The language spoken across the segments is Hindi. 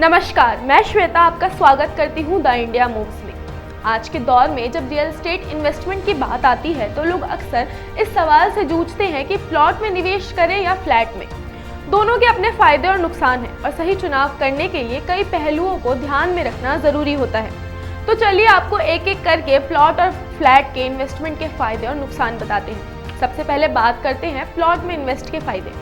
नमस्कार, मैं श्वेता आपका स्वागत करती हूँ द इंडिया मूव्स में। आज के दौर में जब रियल एस्टेट इन्वेस्टमेंट की बात आती है तो लोग अक्सर इस सवाल से जूझते हैं कि प्लॉट में निवेश करें या फ्लैट में। दोनों के अपने फायदे और नुकसान हैं और सही चुनाव करने के लिए कई पहलुओं को ध्यान में रखना जरूरी होता है। तो चलिए आपको एक एक करके प्लॉट और फ्लैट के इन्वेस्टमेंट के फायदे और नुकसान बताते हैं। सबसे पहले बात करते हैं प्लॉट में इन्वेस्ट के फायदे।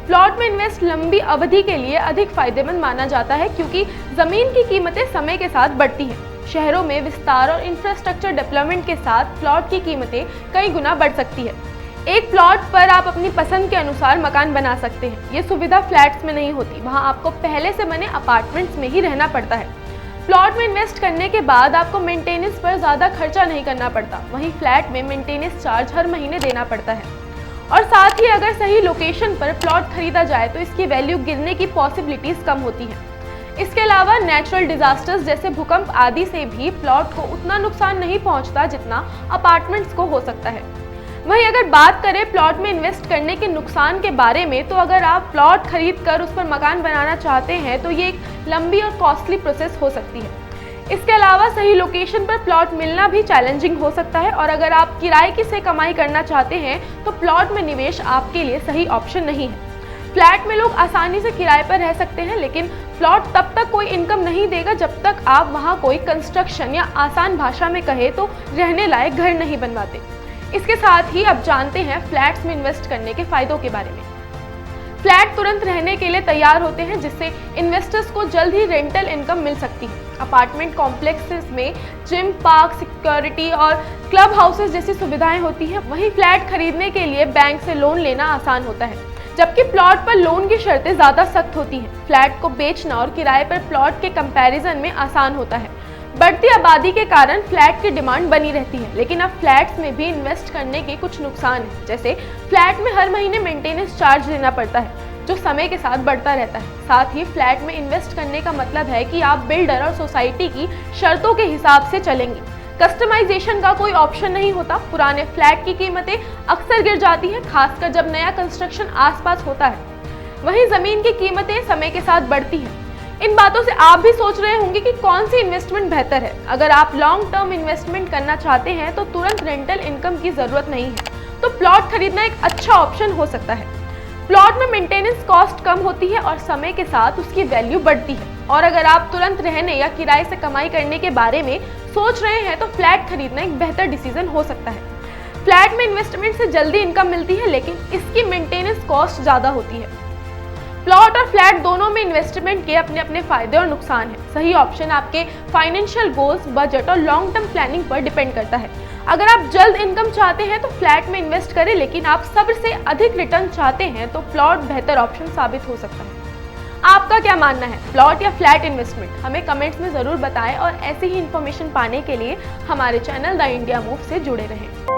प्लॉट में इन्वेस्ट लंबी अवधि के लिए अधिक फायदेमंद माना जाता है क्योंकि जमीन की कीमतें समय के साथ बढ़ती हैं। शहरों में विस्तार और इंफ्रास्ट्रक्चर डेवलपमेंट के साथ प्लॉट की कीमतें कई गुना बढ़ सकती है। एक प्लॉट पर आप अपनी पसंद के अनुसार मकान बना सकते हैं। ये सुविधा फ्लैट्स में नहीं होती, वहाँ आपको पहले से बने अपार्टमेंट्स में ही रहना पड़ता है। प्लॉट में इन्वेस्ट करने के बाद आपको मेंटेनेंस पर ज़्यादा खर्चा नहीं करना पड़ता, वहीं फ्लैट में मेंटेनेंस चार्ज हर महीने देना पड़ता है। और साथ ही अगर सही लोकेशन पर प्लॉट खरीदा जाए तो इसकी वैल्यू गिरने की पॉसिबिलिटीज कम होती हैं। इसके अलावा नेचुरल डिजास्टर्स जैसे भूकंप आदि से भी प्लॉट को उतना नुकसान नहीं पहुंचता जितना अपार्टमेंट्स को हो सकता है। वहीं अगर बात करें प्लॉट में इन्वेस्ट करने के नुकसान के बारे में, तो अगर आप प्लॉट खरीद कर उस पर मकान बनाना चाहते हैं तो ये एक लंबी और कॉस्टली प्रोसेस हो सकती है। इसके अलावा सही लोकेशन पर प्लॉट मिलना भी चैलेंजिंग हो सकता है और अगर आप किराए की से कमाई करना चाहते हैं तो प्लॉट में निवेश आपके लिए सही ऑप्शन नहीं है। फ्लैट में लोग आसानी से किराए पर रह सकते हैं, लेकिन प्लॉट तब तक कोई इनकम नहीं देगा जब तक आप वहां कोई कंस्ट्रक्शन या आसान भाषा में कहे तो रहने लायक घर नहीं बनवाते। इसके साथ ही अब जानते हैं फ्लैट्स में इन्वेस्ट करने के फायदों के बारे में। फ्लैट तुरंत रहने के लिए तैयार होते हैं, जिससे इन्वेस्टर्स को जल्द ही रेंटल इनकम मिल सकती है। अपार्टमेंट कॉम्प्लेक्सेस में जिम, पार्क, सिक्योरिटी और क्लब हाउसेस जैसी सुविधाएं होती हैं। वहीं फ्लैट खरीदने के लिए बैंक से लोन लेना आसान होता है, जबकि प्लॉट पर लोन की शर्तें ज़्यादा सख्त होती हैं। फ्लैट को बेचना और किराए पर प्लॉट के कंपैरिजन में आसान होता है। बढ़ती आबादी के कारण फ्लैट की डिमांड बनी रहती है, लेकिन अब फ्लैट्स में भी इन्वेस्ट करने के कुछ नुकसान हैं। जैसे फ्लैट में हर महीने मेंटेनेंस चार्ज देना पड़ता है, जो समय के साथ बढ़ता रहता है। साथ ही फ्लैट में इन्वेस्ट करने का मतलब है कि आप बिल्डर और सोसाइटी की शर्तों के हिसाब से चलेंगे। कस्टमाइजेशन का कोई ऑप्शन नहीं होता। पुराने फ्लैट की कीमतें अक्सर गिर जाती हैं, खासकर जब नया कंस्ट्रक्शन आसपास होता है। वहीं जमीन की कीमतें समय के साथ बढ़ती हैं। इन बातों से आप भी सोच रहे होंगे कि कौन सी इन्वेस्टमेंट बेहतर है। अगर आप लॉन्ग टर्म इन्वेस्टमेंट करना चाहते हैं तो तुरंत रेंटल इनकम की जरूरत नहीं है, तो प्लॉट खरीदना एक अच्छा ऑप्शन हो सकता है। प्लॉट में मेंटेनेंस कॉस्ट कम होती है और समय के साथ उसकी वैल्यू बढ़ती है। और अगर आप तुरंत रहने या किराए से कमाई करने के बारे में सोच रहे हैं तो फ्लैट खरीदना एक बेहतर डिसीजन हो सकता है। फ्लैट में इन्वेस्टमेंट से जल्दी इनकम मिलती है, लेकिन इसकी मेंटेनेंस कॉस्ट ज़्यादा होती है। प्लॉट और फ्लैट दोनों में इन्वेस्टमेंट के अपने अपने फायदे और नुकसान हैं। सही ऑप्शन आपके फाइनेंशियल गोल्स, बजट और लॉन्ग टर्म प्लानिंग पर डिपेंड करता है। अगर आप जल्द इनकम चाहते हैं तो फ्लैट में इन्वेस्ट करें, लेकिन आप सब्र से अधिक रिटर्न चाहते हैं तो प्लॉट बेहतर ऑप्शन साबित हो सकता है। आपका क्या मानना है, प्लॉट या फ्लैट इन्वेस्टमेंट? हमें कमेंट्स में जरूर बताएं और ऐसी ही इन्फॉर्मेशन पाने के लिए हमारे चैनल द इंडिया मूव से जुड़े रहें।